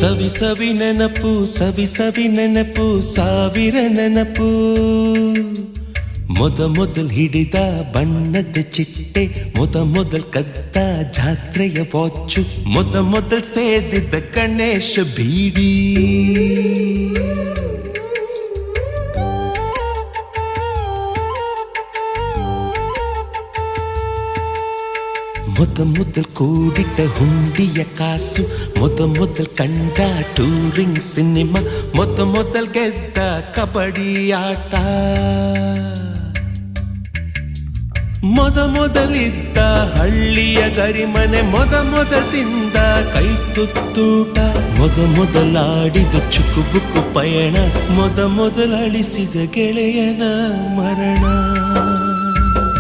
ಸವಿ ಸವಿ ನೆನಪು ಸವಿ ಸವಿ ನೆನಪು ಸಾವಿರ ನೆನಪು ಮೊದಲ್ ಹಿಡಿದ ಬಣ್ಣದ ಚಿಟ್ಟೆ ಮೊದಲ್ ಕದ್ದ ಜಾತ್ರೆಯ ವಾಚು ಮೊದಲ್ ಸೇದಿದ್ದ ಗಣೇಶ ಬೀಡಿ ಮೊದಲ್ ಕೂಡಿಟ್ಟ ಹುಂಡಿಯ ಕಾಸು ಮೊದಲ್ ಕಂಡ ಟೂರಿಂಗ್ ಸಿನಿಮಾ ಮೊದಲ್ ಗೆದ್ದ ಕಬಡ್ಡಿ ಆಟ ಮೊದಲಿದ್ದ ಹಳ್ಳಿಯ ಗರಿಮನೆ ಮೊದಲ್ ತಿಂದ ಕೈ ತುತ್ತೂಟ ಮೊದಲಾಡಿದ ಚುಕುಬುಕು ಪಯಣ ಮೊದಲು ಅಳಿಸಿದ ಗೆಳೆಯನ ಮರಣ